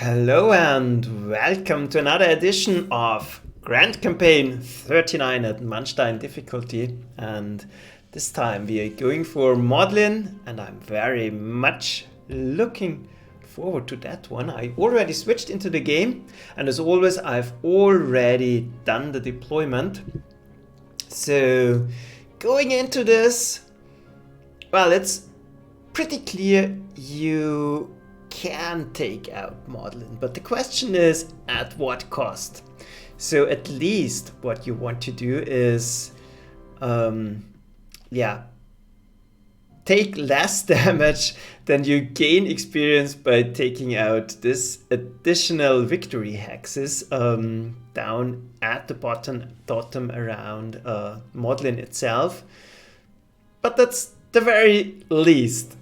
Hello and welcome to another edition of Grand Campaign 39 at Manstein difficulty, and this time we are going for Modlin and I'm very much looking forward to that one. I already switched into the game and as always I've already done the deployment. So going into this, well, it's pretty clear you can take out Modlin, but the question is at what cost? So at least what you want to do is take less damage than you gain experience by taking out this additional victory hexes down at the bottom around Modlin itself. But that's the very least.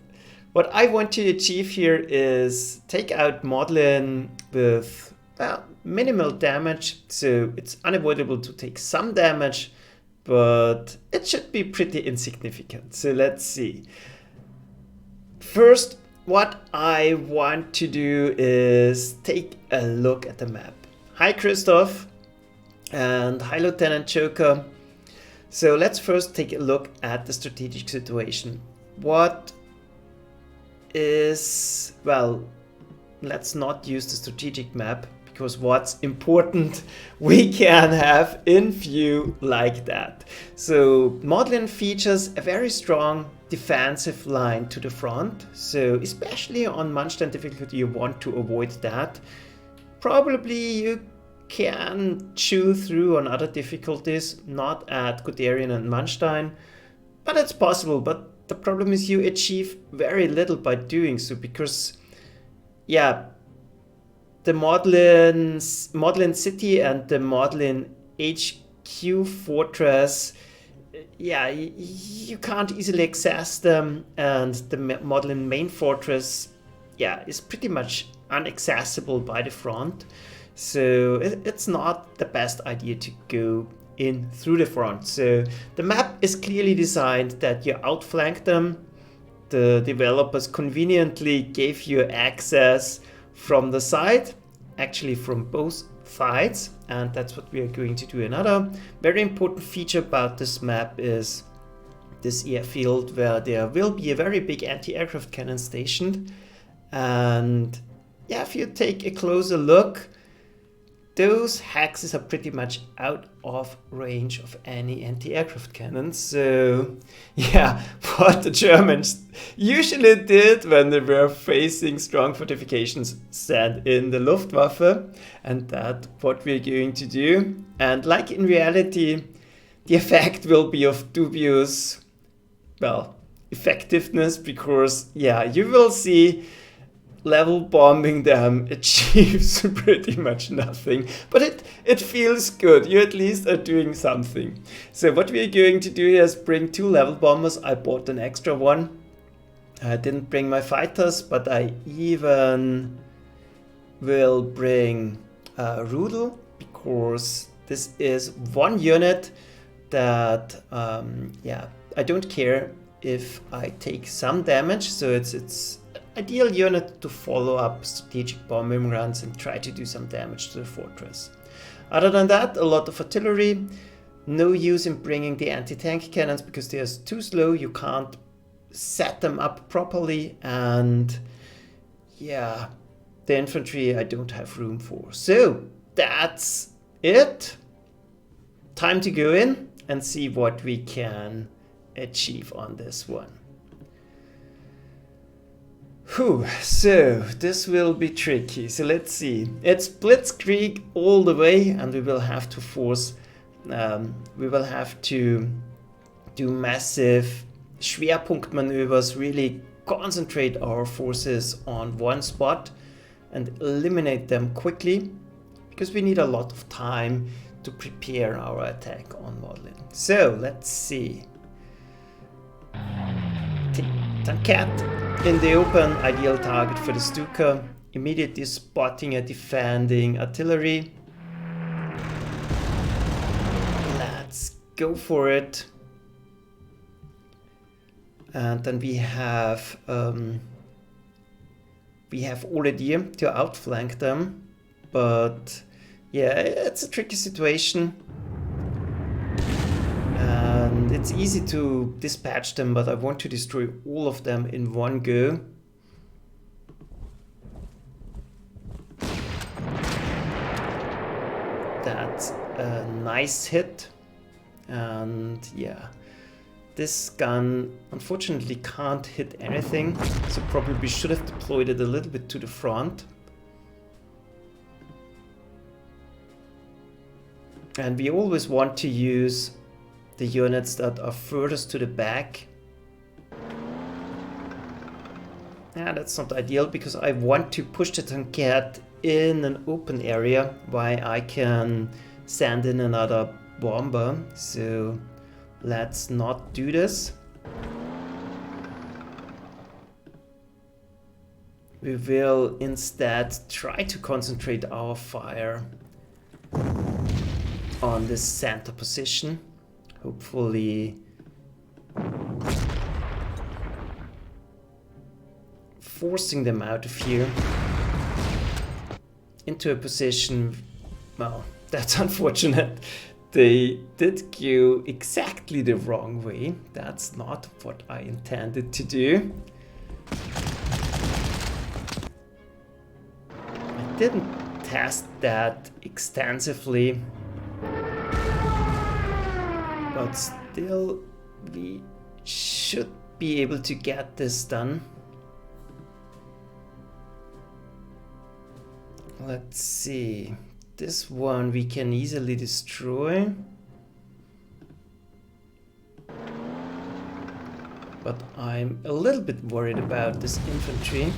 What I want to achieve here is take out Modlin with minimal damage, so it's unavoidable to take some damage, but it should be pretty insignificant. So let's see. First, what I want to do is take a look at the map. Hi Christoph and hi Lieutenant Joker. So let's first take a look at the strategic situation. What is, well, let's not use the strategic map because what's important we can have in view like that. So Modlin features a very strong defensive line to the front, so especially on Manstein difficulty you want to avoid that. Probably you can chew through on other difficulties, not at Guderian and Manstein, but it's possible. But the problem is you achieve very little by doing so, because yeah, the Modlin city and the Modlin HQ fortress, yeah, you can't easily access them, and the Modlin main fortress, yeah, is pretty much inaccessible by the front. So it's not the best idea to go in through the front. So the map is clearly designed that you outflank them. The developers conveniently gave you access from the side, actually from both sides, and that's what we are going to do. Another very important feature about this map is this airfield, where there will be a very big anti-aircraft cannon stationed, and yeah, if you take a closer look, those hexes are pretty much out of range of any anti-aircraft cannons. So yeah, what the Germans usually did when they were facing strong fortifications, send in the Luftwaffe, and that's what we're going to do. And like in reality, the effect will be of dubious, well, effectiveness, because yeah, you will see level bombing them achieves pretty much nothing, but it feels good. You at least are doing something. So what we are going to do is bring 2 level bombers. I bought an extra one. I didn't bring my fighters, but I even will bring Rudel, because this is one unit that yeah, I don't care if I take some damage, so it's ideal unit to follow up strategic bombing runs and try to do some damage to the fortress. Other than that, a lot of artillery. No use in bringing the anti-tank cannons because they are too slow. You can't set them up properly, and yeah, the infantry I don't have room for. So that's it. Time to go in and see what we can achieve on this one. Whew, so this will be tricky. So let's see. It's blitzkrieg all the way, and we will have to force, we will have to do massive Schwerpunktmaneuvers, really concentrate our forces on one spot and eliminate them quickly, because we need a lot of time to prepare our attack on Modlin. So let's see. Tankat in the open, ideal target for the Stuka. Immediately spotting a defending artillery. Let's go for it. And then we have we have already to outflank them, but yeah, it's a tricky situation. And it's easy to dispatch them, but I want to destroy all of them in one go. That's a nice hit. And yeah, this gun unfortunately can't hit anything, so probably should have deployed it a little bit to the front. And we always want to use the units that are furthest to the back. Yeah, that's not ideal because I want to push the tankette in an open area where I can send in another bomber. So let's not do this. We will instead try to concentrate our fire on this center position. Hopefully forcing them out of here into a position. Well, that's unfortunate. They did go exactly the wrong way. That's not what I intended to do. I didn't test that extensively, but still we should be able to get this done. Let's see. This one we can easily destroy. But I'm a little bit worried about this infantry.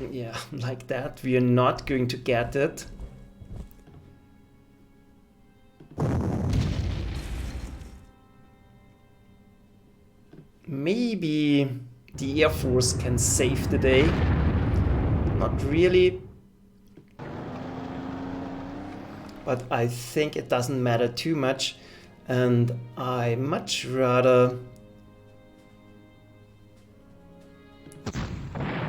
Yeah, like that. We are not going to get it. Maybe the Air Force can save the day. Not really. But I think it doesn't matter too much. And I much rather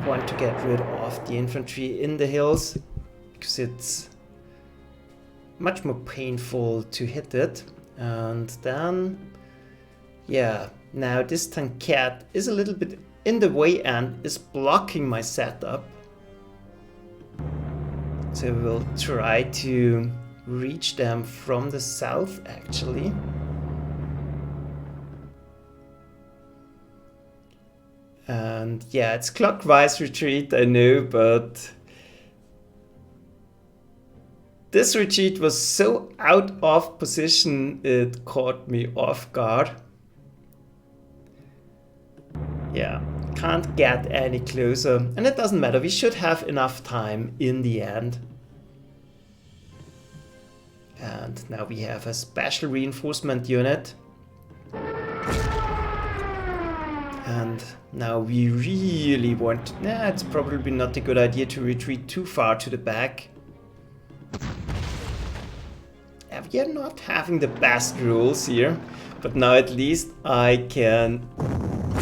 want to get rid of the infantry in the hills, because it's much more painful to hit it. And then, yeah, now this tankette is a little bit in the way and is blocking my setup. So we'll try to reach them from the south, actually. And yeah, it's clockwise retreat, I know, but this retreat was so out of position, it caught me off guard. Yeah, can't get any closer, and it doesn't matter, we should have enough time in the end. And now we have a special reinforcement unit. And now we really want... it's probably not a good idea to retreat too far to the back. We are not having the best rules here, but now at least I can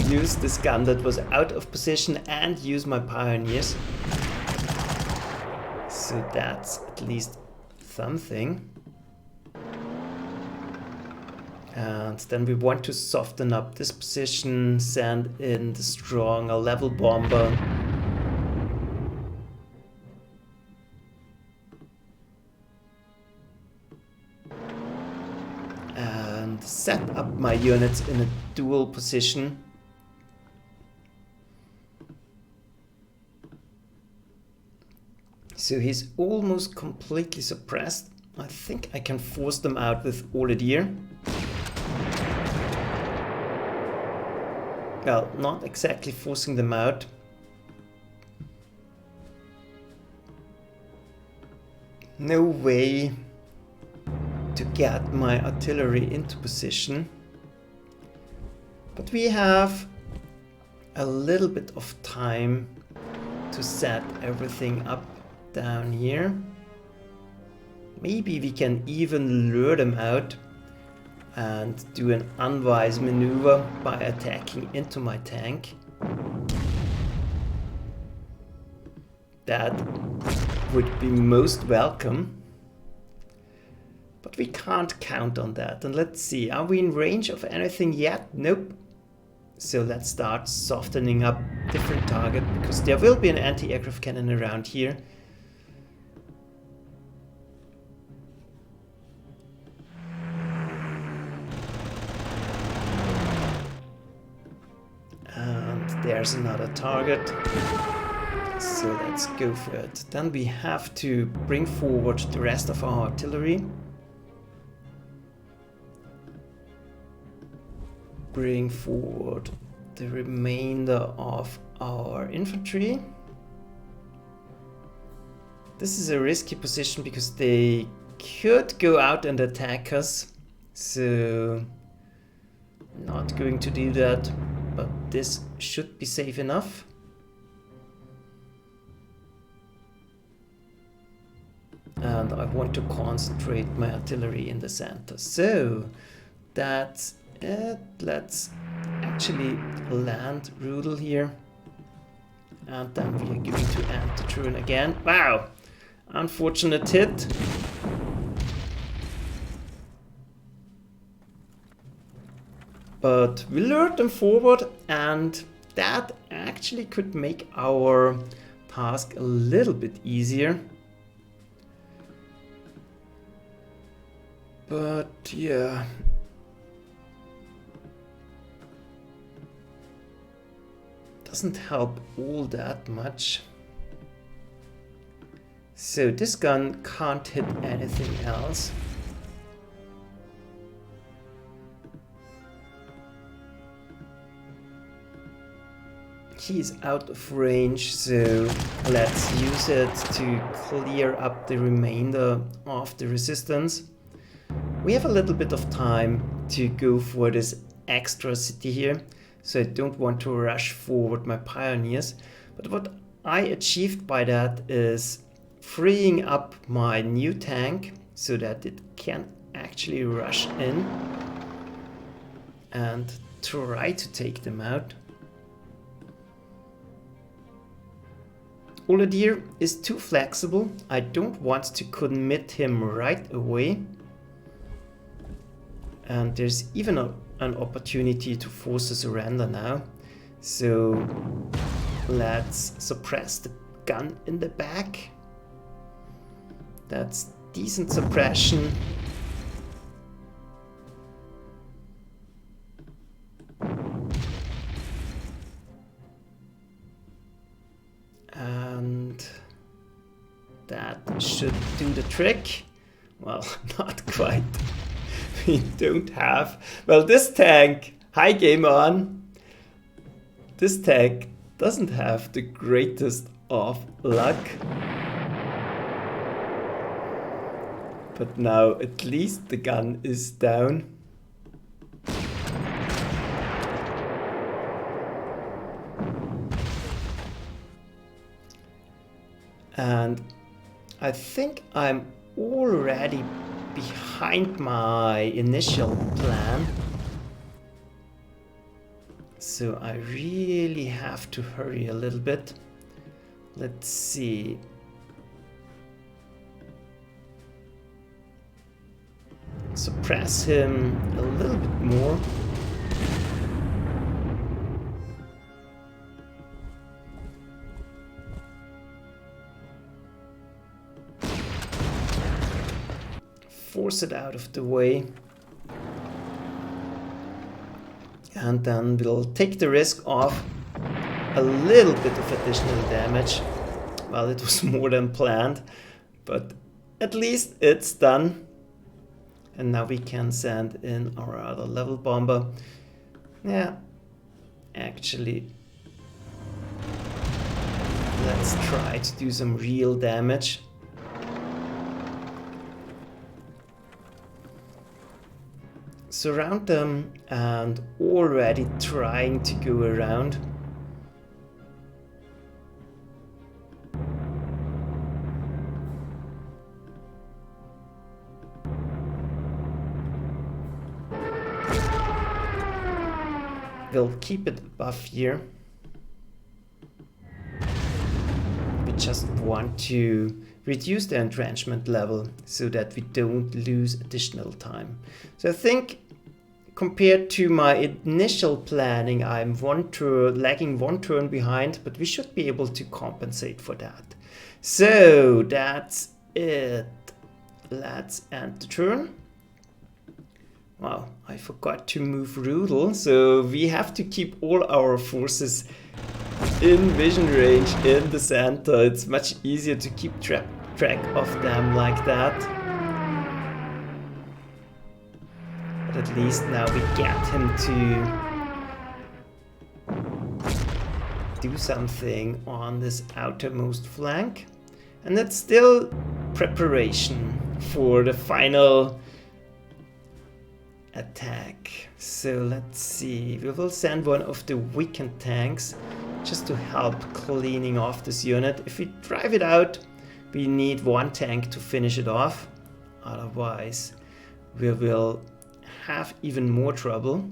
use this gun that was out of position and use my pioneers. So that's at least something. And then we want to soften up this position, send in the stronger level bomber. And set up my units in a dual position. So he's almost completely suppressed. I think I can force them out with Grenadier. Well, not exactly forcing them out. No way to get my artillery into position. But we have a little bit of time to set everything up down here. Maybe we can even lure them out and do an unwise maneuver by attacking into my tank. that would be most welcome. But we can't count on that. And let's see, are we in range of anything yet? Nope. So let's start softening up different target, because there will be an anti-aircraft cannon around here. And there's another target. So let's go for it. Then we have to bring forward the rest of our artillery. Bring forward the remainder of our infantry. This is a risky position because they could go out and attack us. So not going to do that, but this should be safe enough. And I want to concentrate my artillery in the center. So that's it. Let's actually land Rudel here. And then we are going to end the turn again. Wow! Unfortunate hit. But we lured them forward, and that actually could make our task a little bit easier. But yeah. Doesn't help all that much. So this gun can't hit anything else. He's out of range, so let's use it to clear up the remainder of the resistance. We have a little bit of time to go for this extra city here, so I don't want to rush forward my pioneers. But what I achieved by that is freeing up my new tank so that it can actually rush in and try to take them out. Oladir is too flexible. I don't want to commit him right away. And there's even an opportunity to force a surrender now. So let's suppress the gun in the back. That's decent suppression. And that should do the trick. Well, not quite. We don't have... Well, this tank, hi game on. This tank doesn't have the greatest of luck. But now at least the gun is down. And I think I'm already behind my initial plan. So I really have to hurry a little bit. Let's see. Suppress him a little bit more. Force it out of the way. And then we'll take the risk of a little bit of additional damage. Well, it was more than planned, but at least it's done. And now we can send in our other level bomber. Yeah, actually, let's try to do some real damage. Surround them and already trying to go around. We'll keep it above here. We just want to reduce the entrenchment level so that we don't lose additional time. So I think compared to my initial planning, I'm lagging 1 turn behind, but we should be able to compensate for that. So that's it. Let's end the turn. Wow, I forgot to move Rudel, so we have to keep all our forces in vision range in the center. It's much easier to keep track of them like that. But at least now we get him to do something on this outermost flank. And it's still preparation for the final attack. So let's see, we will send one of the weakened tanks just to help cleaning off this unit. If we drive it out, we need 1 tank to finish it off, otherwise we will have even more trouble.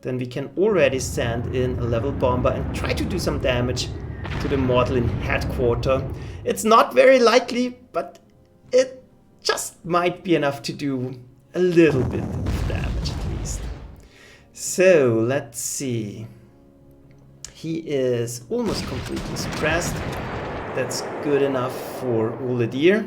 Then we can already send in a level bomber and try to do some damage to the Modlin headquarters. It's not very likely, but it just might be enough to do a little bit of damage at least. So let's see. He is almost completely suppressed. That's good enough for all the deer.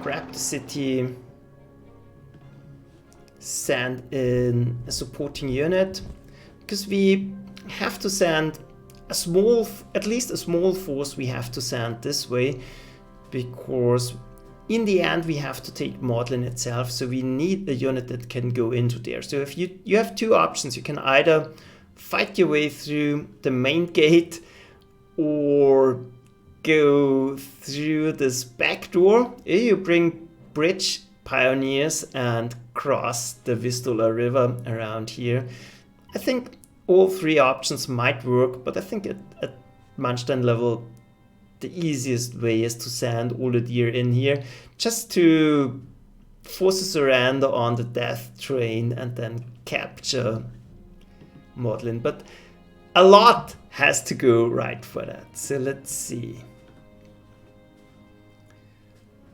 Grab the city. Send in a supporting unit. Because we have to send a small, at least a small force we have to send this way. Because in the end, we have to take Modlin itself, so we need a unit that can go into there. So if you have 2 options, you can either fight your way through the main gate or go through this back door. Or you bring bridge pioneers and cross the Vistula River around here. I think all 3 options might work, but I think at Manstein level, the easiest way is to send all the deer in here just to force a surrender on the death train and then capture Modlin. But a lot has to go right for that. So let's see.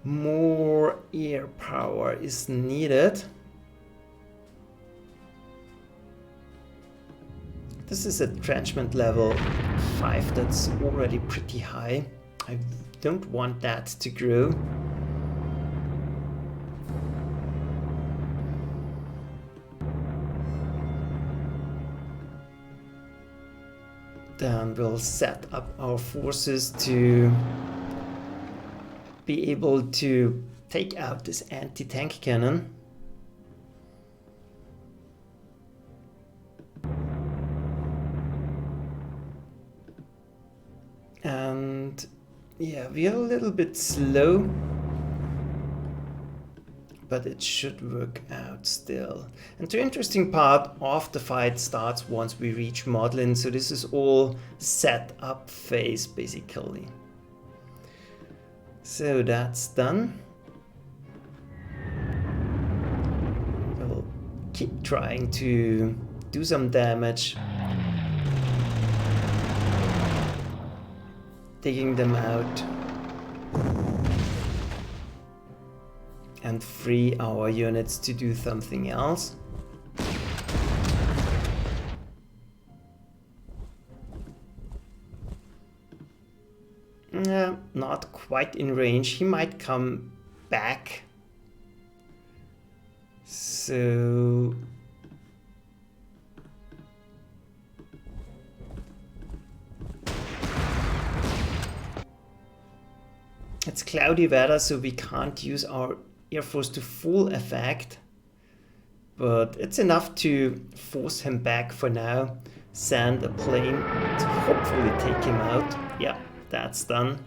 More air power is needed. This is a entrenchment level 5 that's already pretty high. I don't want that to grow. Then we'll set up our forces to be able to take out this anti-tank cannon. And yeah, we are a little bit slow, but it should work out still. And the interesting part of the fight starts once we reach Modlin, so this is all set up phase basically. So that's done. We'll keep trying to do some damage. Taking them out. And free our units to do something else. Not quite in range. He might come back. So it's cloudy weather, so we can't use our Air Force to full effect, but it's enough to force him back for now. Send a plane to hopefully take him out. Yeah, that's done.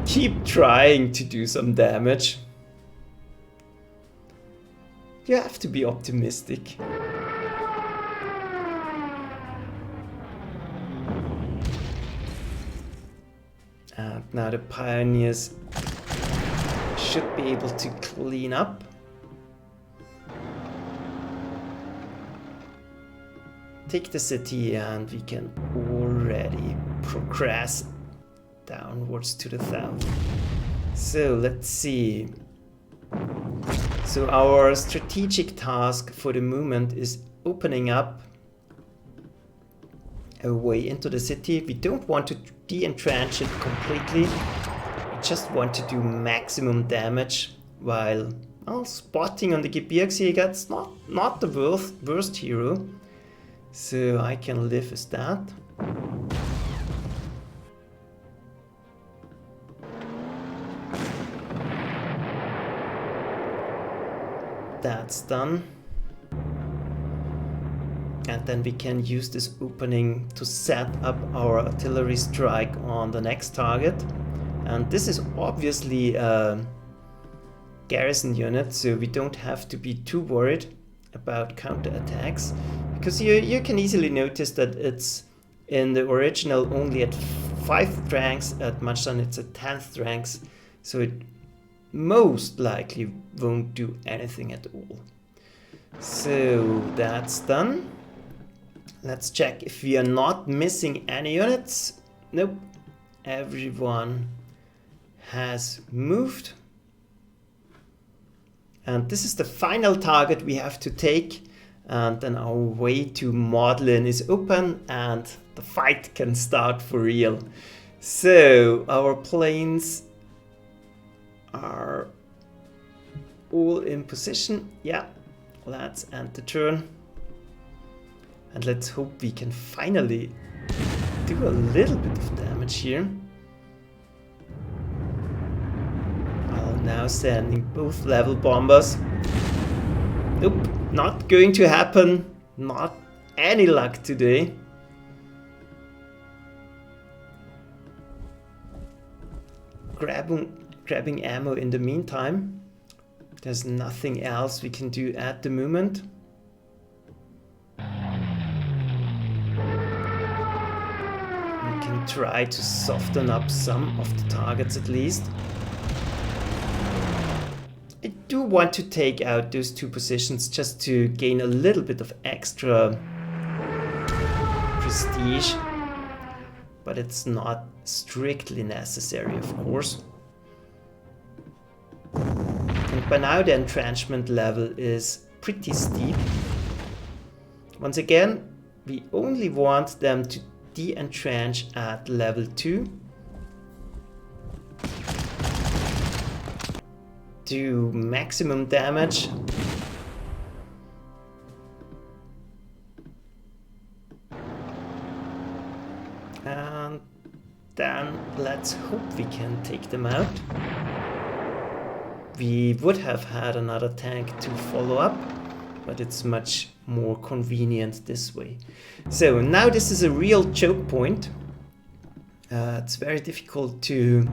Keep trying to do some damage. You have to be optimistic. And now the pioneers should be able to clean up. Take the city, and we can already progress downwards to the south. So let's see. So our strategic task for the moment is opening up a way into the city. We don't want to de-entrench it completely. We just want to do maximum damage while, well, spotting on the Gebirgsjäger, not the worst hero. So I can live with that. That's done. And then we can use this opening to set up our artillery strike on the next target. And this is obviously a garrison unit, so we don't have to be too worried about counterattacks. Because you can easily notice that it's in the original only at 5th ranks, at Manstein it's at 10th ranks, so it most likely won't do anything at all. So that's done. Let's check if we are not missing any units. Nope, everyone has moved. And this is the final target we have to take. And then our way to Modlin is open and the fight can start for real. So our planes are all in position. Yeah, let's end the turn. And let's hope we can finally do a little bit of damage here. I'll now sending both level bombers. Nope, not going to happen. Not any luck today. Grabbing ammo in the meantime. There's nothing else we can do at the moment. We can try to soften up some of the targets at least. I do want to take out those 2 positions just to gain a little bit of extra prestige, but it's not strictly necessary, of course. And by now the entrenchment level is pretty steep. Once again, we only want them to de-entrench at level 2. Do maximum damage. And then let's hope we can take them out. We would have had another tank to follow up, but it's much more convenient this way. So now this is a real choke point. It's very difficult to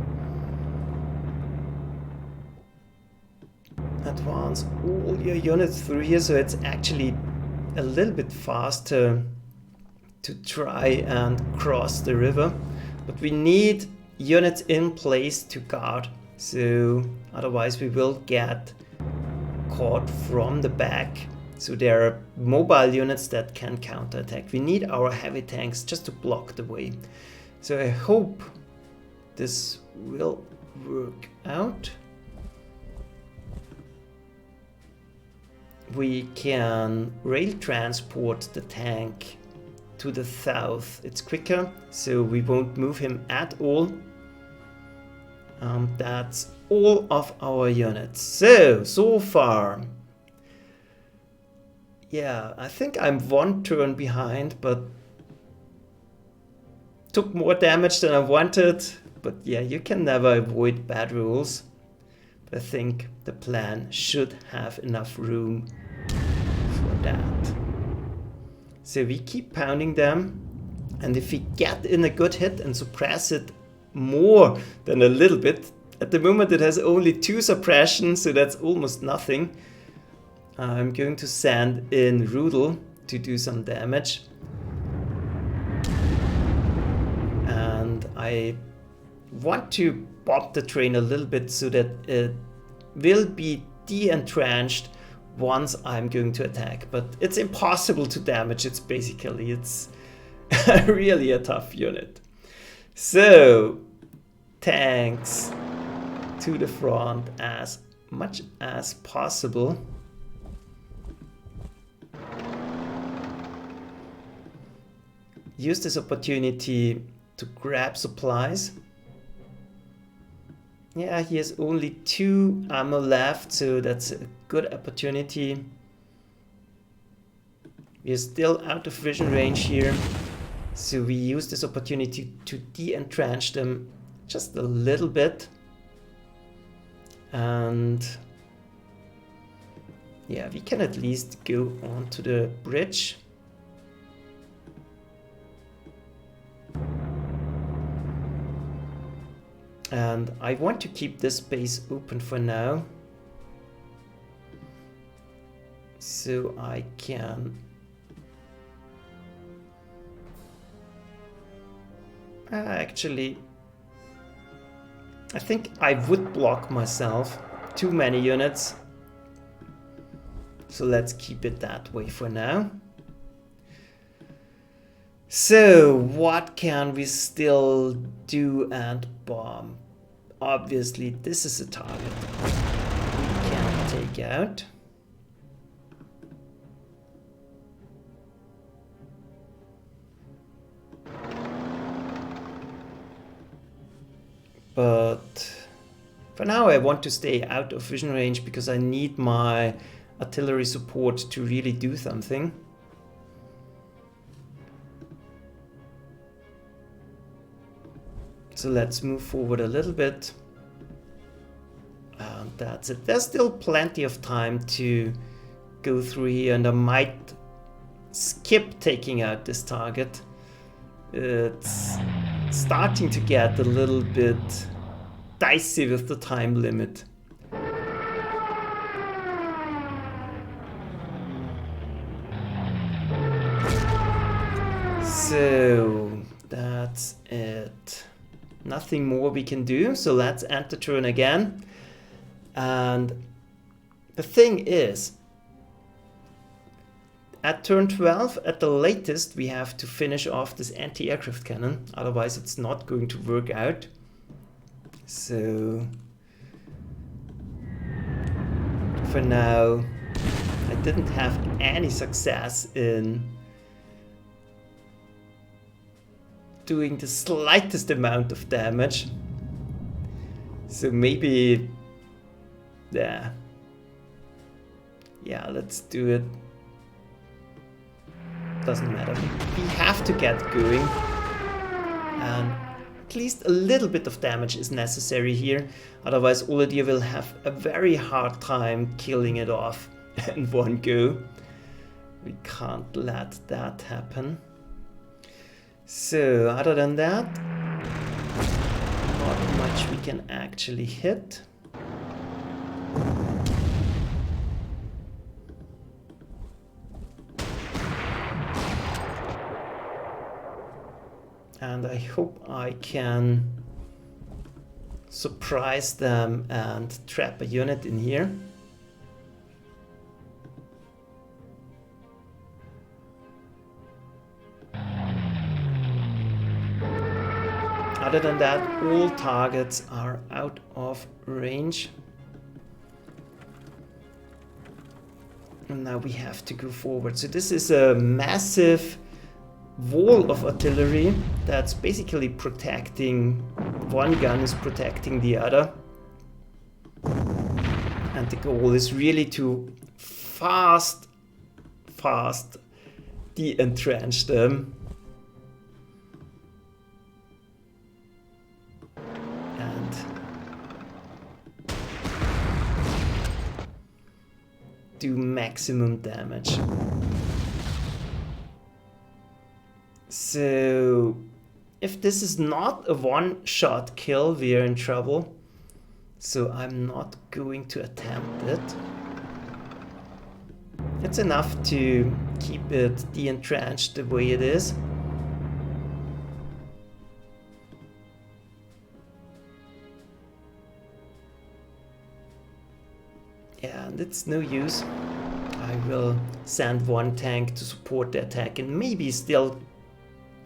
advance all your units through here, so it's actually a little bit faster to try and cross the river. But we need units in place to guard, so otherwise we will get caught from the back. So there are mobile units that can counterattack. We need our heavy tanks just to block the way. So I hope this will work out. We can rail transport the tank to the south. It's quicker, so we won't move him at all. That's all of our units. So far, yeah, I think I'm 1 turn behind, but took more damage than I wanted. But yeah, you can never avoid bad rolls. I think the plan should have enough room for that. So we keep pounding them, and if we get in a good hit and suppress it more than a little bit, at the moment it has only 2 suppressions, so that's almost nothing. I'm going to send in Rudel to do some damage. And I want to bomb the train a little bit so that it will be de-entrenched once I'm going to attack. But it's impossible to damage it, basically. It's really a tough unit. So, tanks to the front as much as possible. Use this opportunity to grab supplies. Yeah, he has only 2 ammo left, so that's a good opportunity. We're still out of vision range here, so we use this opportunity to de-entrench them just a little bit. And yeah, we can at least go onto the bridge. And I want to keep this base open for now, so I can actually, I think I would block myself too many units, so let's keep it that way for now. So what can we still do and bomb? Obviously this is a target we can take out. But for now I want to stay out of vision range because I need my artillery support to really do something. So let's move forward a little bit. And that's it. There's still plenty of time to go through here, and I might skip taking out this target. It's starting to get a little bit dicey with the time limit. So that's it. Nothing more we can do, so let's end the turn again. And the thing is, at turn 12, at the latest, we have to finish off this anti-aircraft cannon, otherwise it's not going to work out. So, for now, I didn't have any success in doing the slightest amount of damage. So maybe, yeah, let's do it. Doesn't matter. We have to get going, and at least a little bit of damage is necessary here. Otherwise, Oladir will have a very hard time killing it off in one go. We can't let that happen. So, other than that, not much we can actually hit. And I hope I can surprise them and trap a unit in here. Other than that, all targets are out of range. And now we have to go forward. So this is a massive wall of artillery that's basically protecting, one gun is protecting the other. And the goal is really to fast de-entrench them. Do maximum damage. So if this is not a one-shot kill, we are in trouble. So I'm not going to attempt it. It's enough to keep it de-entrenched the way it is. and it's no use. I will send one tank to support the attack and maybe still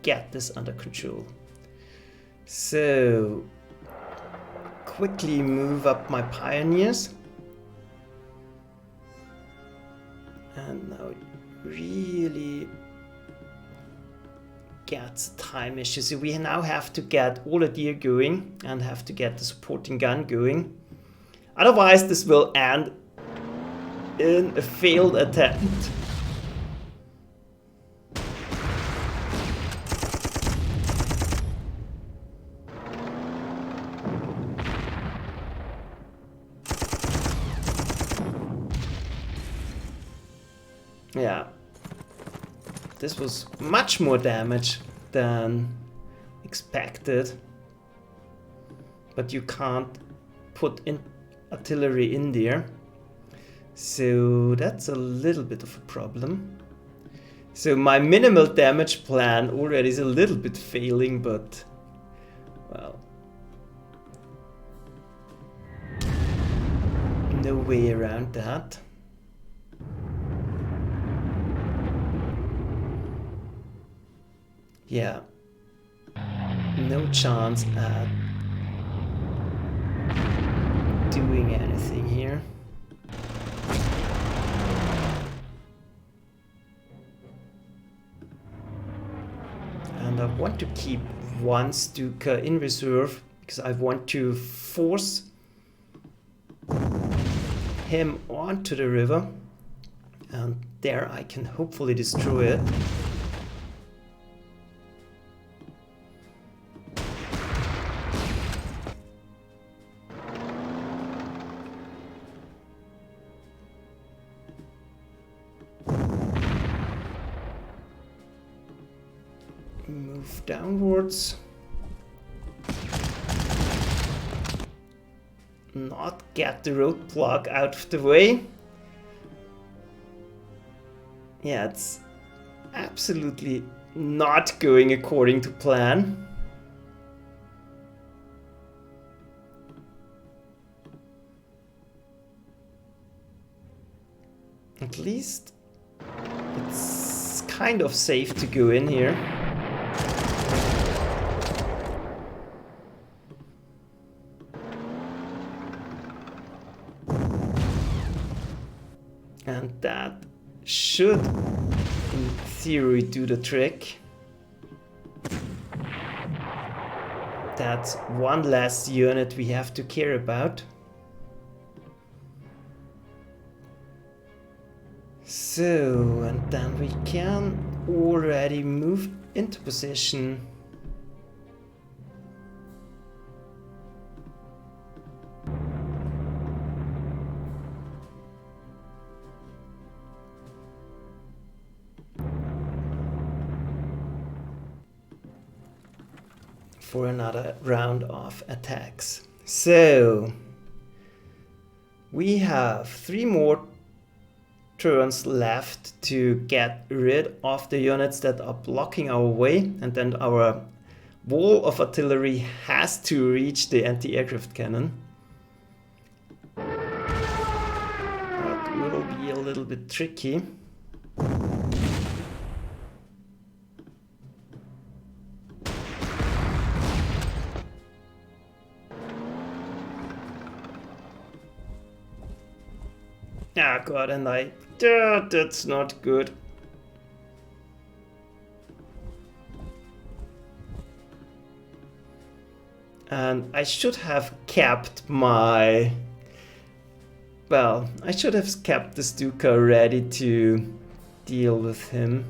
get this under control. So, quickly move up my pioneers. And now it really gets a time issue. So we now have to get all the deer going and have to get the supporting gun going. Otherwise this will end in a failed attempt. Yeah, this was much more damage than expected, but you can't put in artillery in there, so that's a little bit of a problem. So my minimal damage plan already is a little bit failing, but well, no way around that. Yeah, no chance at doing anything here. And I want to keep one Stuka in reserve because I want to force him onto the river, and there I can hopefully destroy it. Move downwards. Not get the roadblock out of the way. Yeah, it's absolutely not going according to plan. At least it's kind of safe to go in here. And that should, in theory, do the trick. That's one less unit we have to care about. So, and then we can already move into position. For another round of attacks. So we have 3 more turns left to get rid of the units that are blocking our way, and then our wall of artillery has to reach the anti-aircraft cannon. That will be a little bit tricky. Ah, God, and that's not good. And I should have kept my... Well, I should have kept the Stuka ready to deal with him.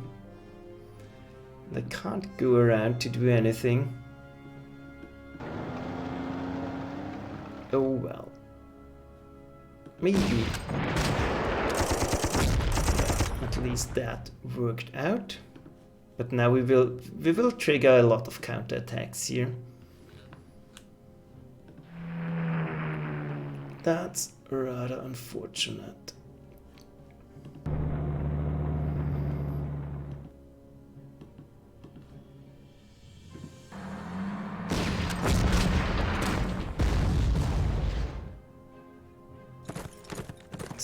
I can't go around to do anything. Oh well. Maybe. At least that worked out. But now we will trigger a lot of counterattacks here. That's rather unfortunate.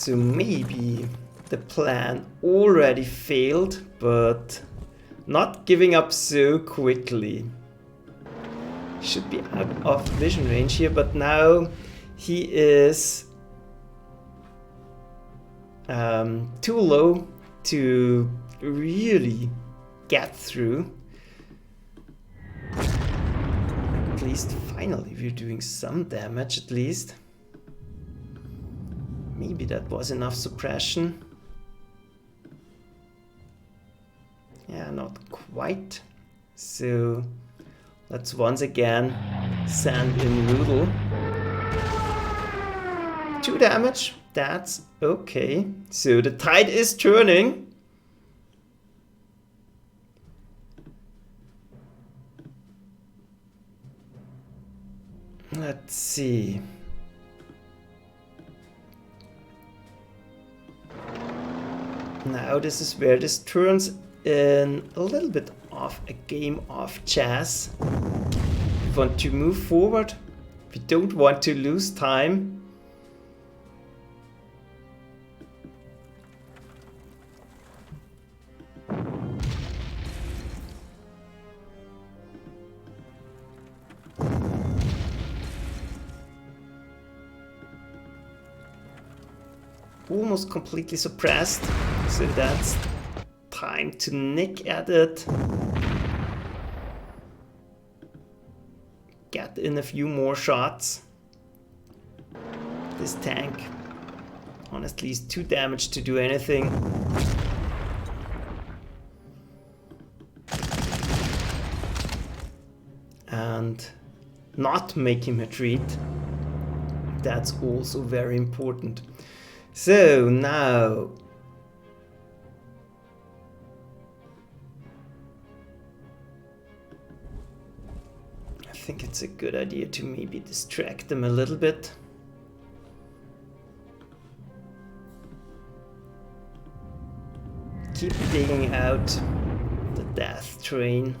So maybe the plan already failed, but not giving up so quickly. Should be out of vision range here, but now he is too low to really get through. At least finally we're doing some damage at least. Maybe that was enough suppression. Yeah, not quite. So let's once again send in Rudel. 2 damage, that's okay. So the tide is turning. Let's see. Now this is where this turns in a little bit of a game of chess. We want to move forward. We don't want to lose time. Almost completely suppressed, so that's time to nick at it. Get in a few more shots. This tank honestly is too damaged to do anything. And not make him retreat. That's also very important. So now I think it's a good idea to maybe distract them a little bit. Keep digging out the death train.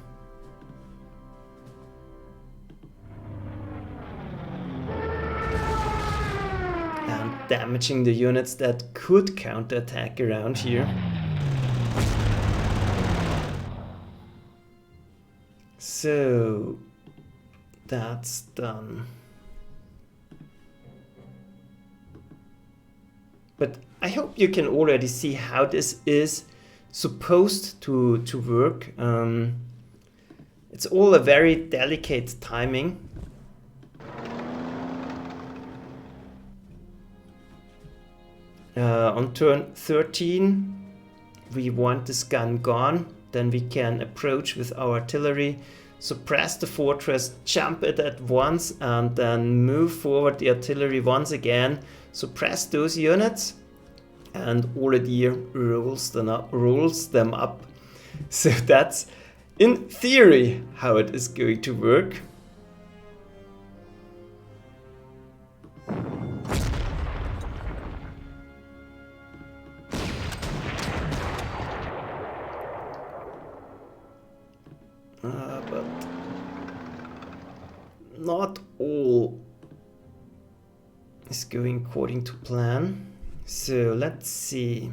Damaging the units that could counterattack around here. So that's done. But I hope you can already see how this is supposed to work. It's all a very delicate timing. On turn 13, we want this gun gone. Then we can approach with our artillery, suppress the fortress, jump it at once, and then move forward the artillery once again, suppress those units, and already rolls them up. So that's, in theory, how it is going to work. But not all is going according to plan. So let's see.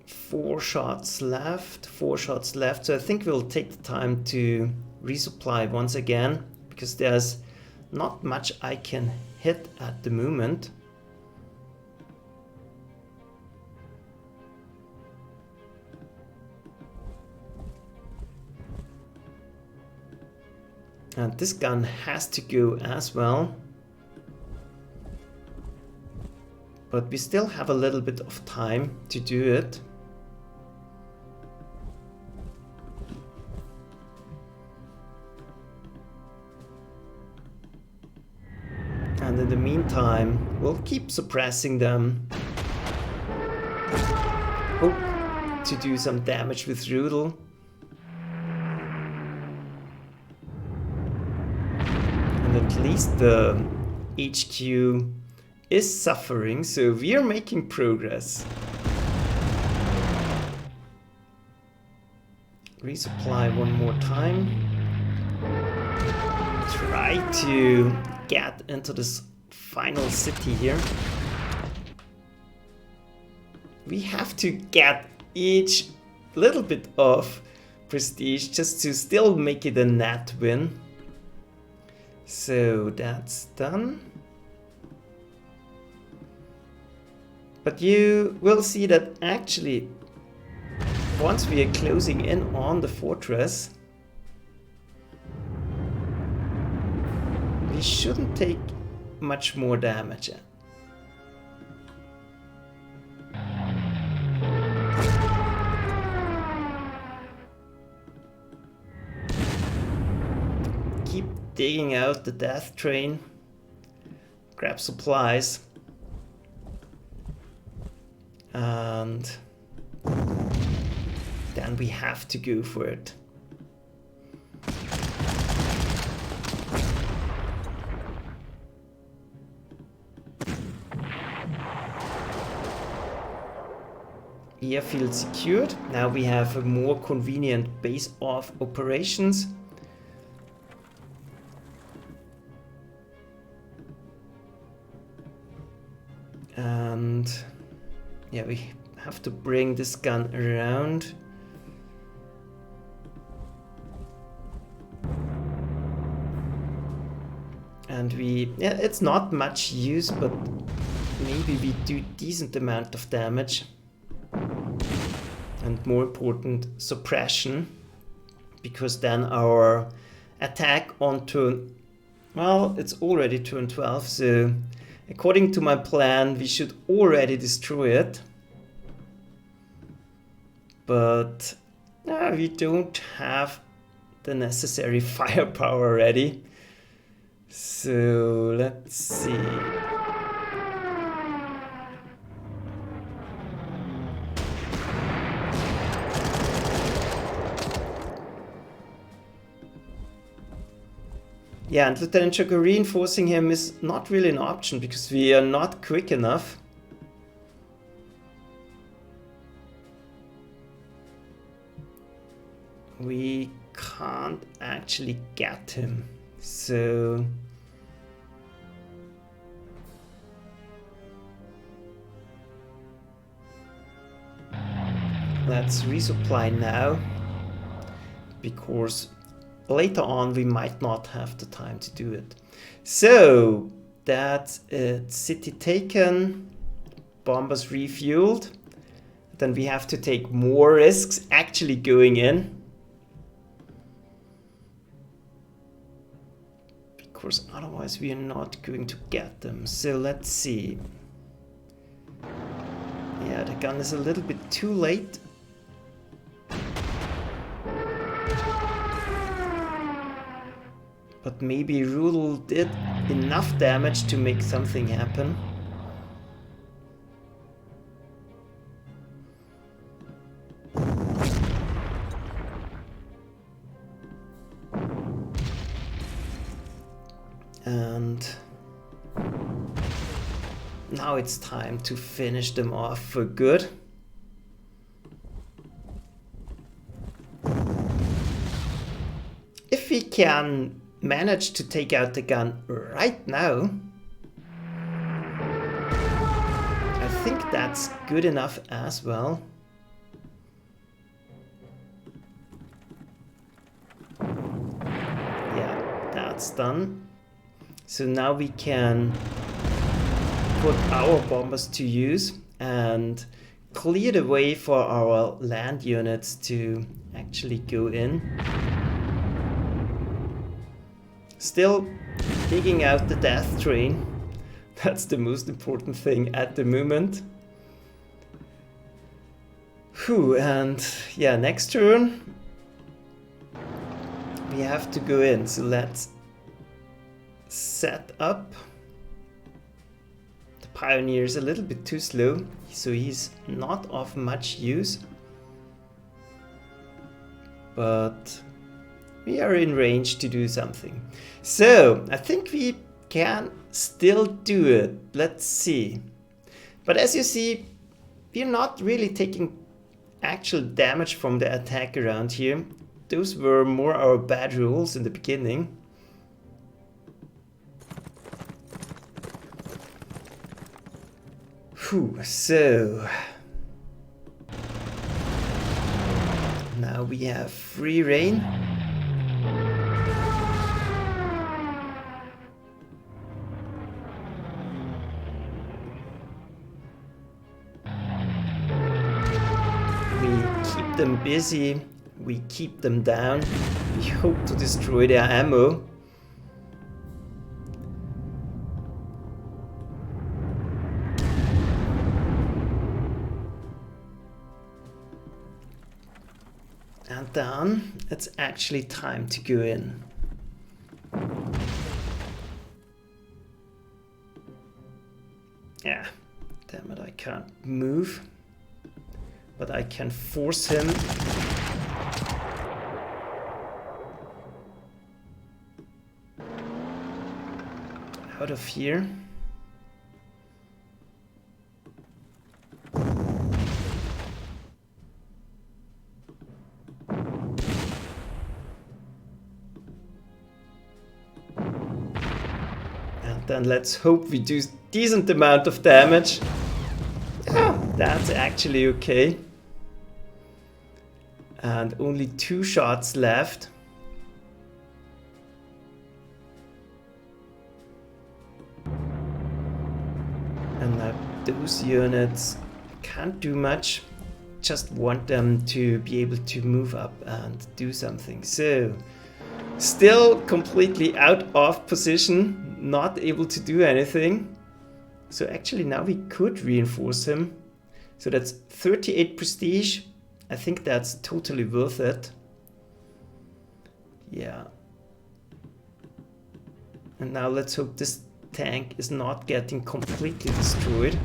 4 shots left. So I think we'll take the time to resupply once again, because there's not much I can hit at the moment. And this gun has to go as well. But we still have a little bit of time to do it. And in the meantime, we'll keep suppressing them. Hope to do some damage with Rudel. At least the HQ is suffering, so we are making progress. Resupply one more time. Try to get into this final city here. We have to get each little bit of prestige just to still make it a net win. So that's done. But you will see that actually once we are closing in on the fortress, we shouldn't take much more damage. Keep digging out the death train, grab supplies, and then we have to go for it. Airfield secured. Now we have a more convenient base of operations. And yeah, we have to bring this gun around. And yeah, it's not much use, but maybe we do decent amount of damage. And more important, suppression, because then our attack on turn, well, it's already turn 12, so according to my plan we should already destroy it, but we don't have the necessary firepower ready. So let's see. Yeah, and Lieutenant Joko reinforcing him is not really an option because we are not quick enough. We can't actually get him, so let's resupply now, because later on we might not have the time to do it. So that's it. City taken, bombers refueled. Then we have to take more risks actually going in, because otherwise we are not going to get them. So let's see. Yeah, the gun is a little bit too late. But maybe Rudel did enough damage to make something happen. And now it's time to finish them off for good. If we can manage to take out the gun right now, I think that's good enough as well. Yeah, that's done. So now we can put our bombers to use and clear the way for our land units to actually go in. Still digging out the death train. That's the most important thing at the moment. Whew, and yeah, next turn we have to go in. So let's set up. The Pioneer is a little bit too slow, so he's not of much use. But we are in range to do something. So I think we can still do it. Let's see. But as you see, we're not really taking actual damage from the attack around here. Those were more our bad rolls in the beginning. Whew, so now we have free reign. Keep them busy, we keep them down, we hope to destroy their ammo. And then it's actually time to go in. Yeah, damn it, I can't move. But I can force him out of here. And then let's hope we do decent amount of damage. Yeah, that's actually okay. And only 2 shots left. And now those units can't do much. Just want them to be able to move up and do something. So, still completely out of position, not able to do anything. So actually now we could reinforce him. So that's 38 prestige. I think that's totally worth it. Yeah. And now let's hope this tank is not getting completely destroyed.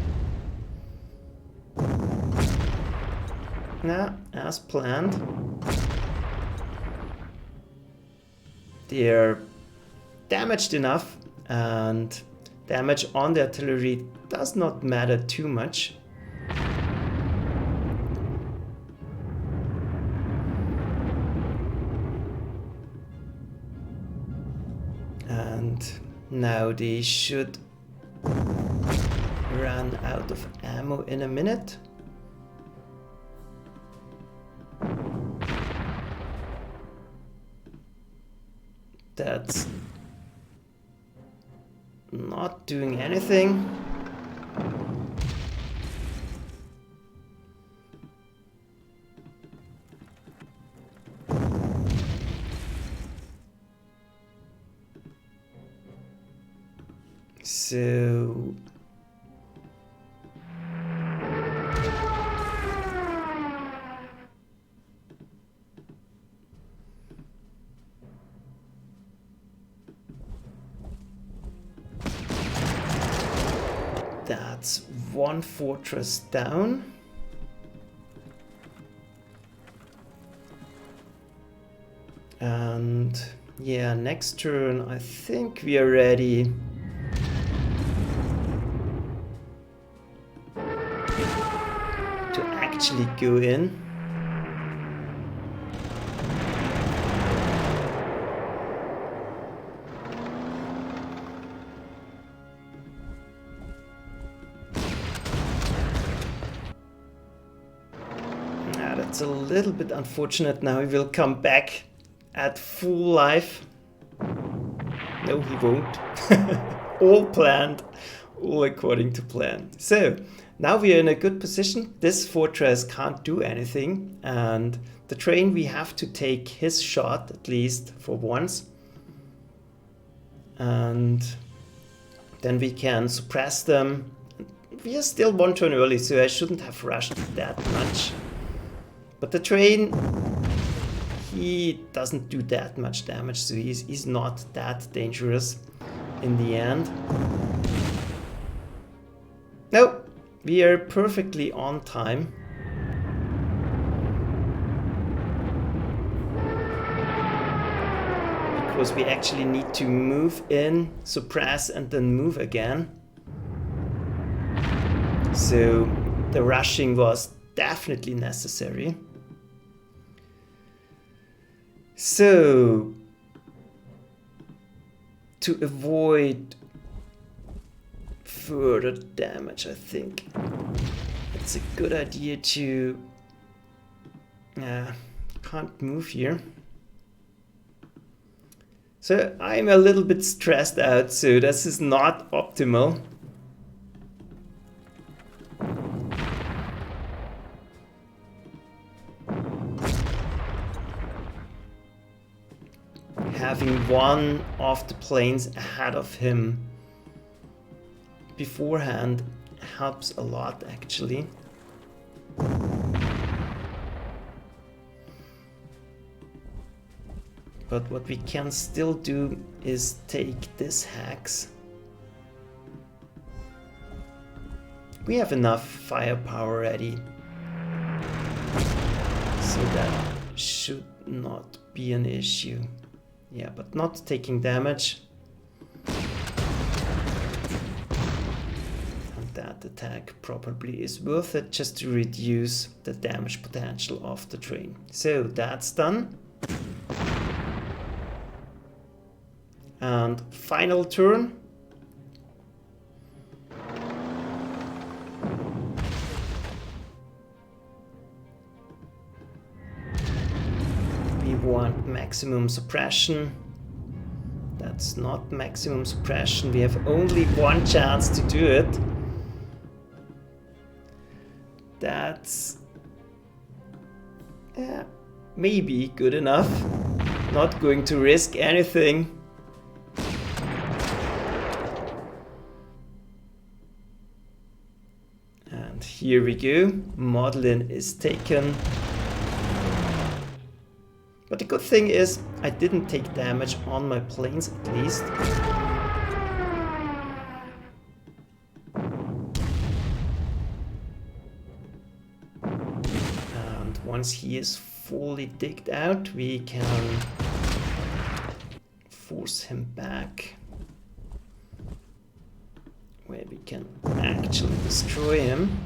Nah, as planned. They're damaged enough, and damage on the artillery does not matter too much. And now they should run out of ammo in a minute. That's not doing anything. So that's 1 fortress down. And yeah, next turn I think we are ready to actually go in. That's a little bit unfortunate. Now he will come back at full life. No, he won't. All planned, all according to plan. So now we are in a good position. This fortress can't do anything, and the train, we have to take his shot at least for once, and then we can suppress them. We are still 1 turn early, so I shouldn't have rushed that much. But the train, he doesn't do that much damage, so he's not that dangerous in the end. No, we are perfectly on time. Because we actually need to move in, suppress, and then move again. So the rushing was definitely necessary. So, to avoid further damage, I think it's a good idea to... can't move here. So I'm a little bit stressed out, so this is not optimal. Having one of the planes ahead of him beforehand helps a lot, actually. But what we can still do is take this hex. We have enough firepower ready, so that should not be an issue. Yeah, but not taking damage. And that attack probably is worth it just to reduce the damage potential of the train. So that's done. And final turn. We want maximum suppression. That's not maximum suppression. We have only one chance to do it. That's maybe good enough. Not going to risk anything. And here we go. Modlin is taken. But the good thing is I didn't take damage on my planes, at least. And once he is fully digged out, we can force him back, where we can actually destroy him.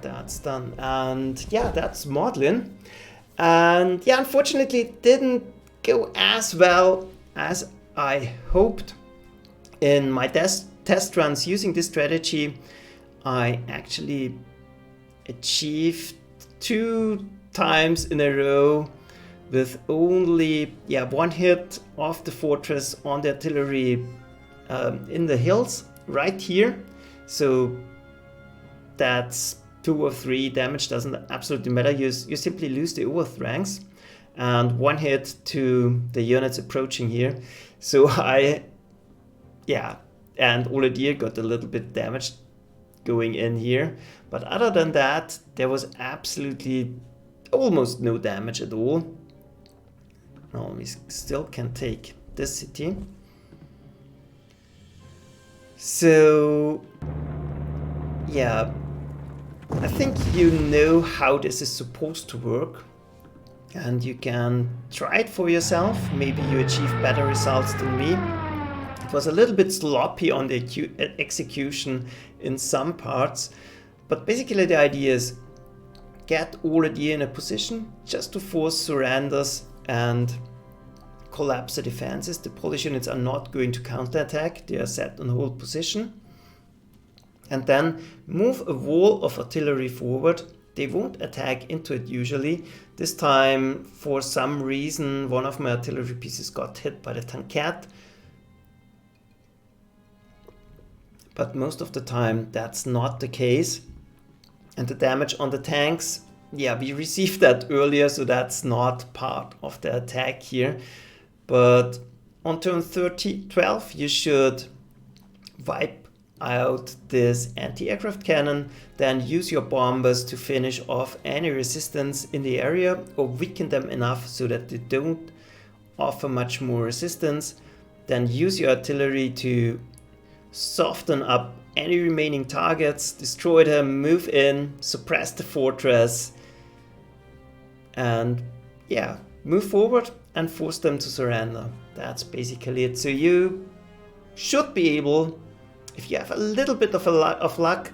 That's done, and yeah, that's Modlin. And yeah, unfortunately it didn't go as well as I hoped. In my test runs using this strategy, I actually achieved 2 times in a row with only one hit of the fortress on the artillery in the hills right here. So that's 2 or 3 damage, doesn't absolutely matter. You simply lose the overthranks, and 1 hit to the units approaching here. So and Oladier got a little bit damaged going in here, but other than that there was absolutely almost no damage at all. Well, we still can take this city. So yeah, I think you know how this is supposed to work, and you can try it for yourself. Maybe you achieve better results than me. It was a little bit sloppy on the execution in some parts, but basically the idea is get already in a position just to force surrenders and collapse the defenses. The Polish units are not going to counterattack, they are set on hold position. And then move a wall of artillery forward. They won't attack into it usually. This time, for some reason, one of my artillery pieces got hit by the tankette. But most of the time, that's not the case. And the damage on the tanks, yeah, we received that earlier, so that's not part of the attack here. But on turn 12, you should wipe out this anti-aircraft cannon, then use your bombers to finish off any resistance in the area or weaken them enough so that they don't offer much more resistance. Then use your artillery to soften up any remaining targets, destroy them, move in, suppress the fortress, and yeah, move forward and force them to surrender. That's basically it. So you should be able, if you have a little bit of luck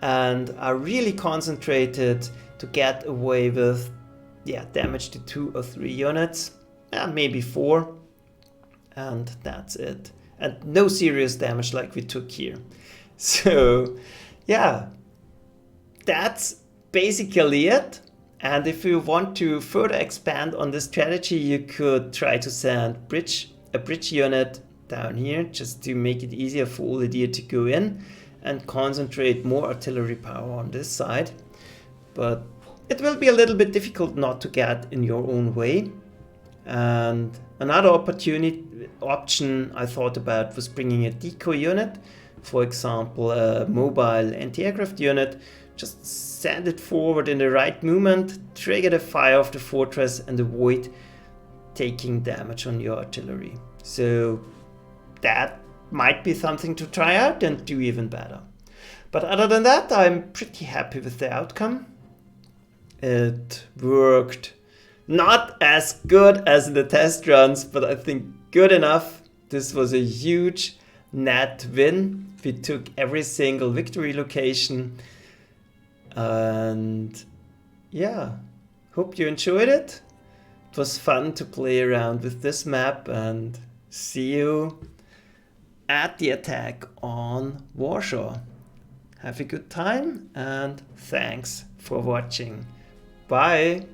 and are really concentrated, to get away with damage to 2 or 3 units. maybe 4, and that's it. And no serious damage like we took here. So yeah, that's basically it. And if you want to further expand on this strategy, you could try to send a bridge unit down here just to make it easier for all the deer to go in and concentrate more artillery power on this side. But it will be a little bit difficult not to get in your own way. And another option I thought about was bringing a decoy unit, for example a mobile anti-aircraft unit. Just send it forward in the right movement, trigger the fire of the fortress and avoid taking damage on your artillery. So that might be something to try out and do even better. But other than that, I'm pretty happy with the outcome. It worked not as good as the test runs, but I think good enough. This was a huge net win. We took every single victory location. And yeah, hope you enjoyed it. It was fun to play around with this map, and see you at the attack on Warsaw. Have a good time and thanks for watching. Bye!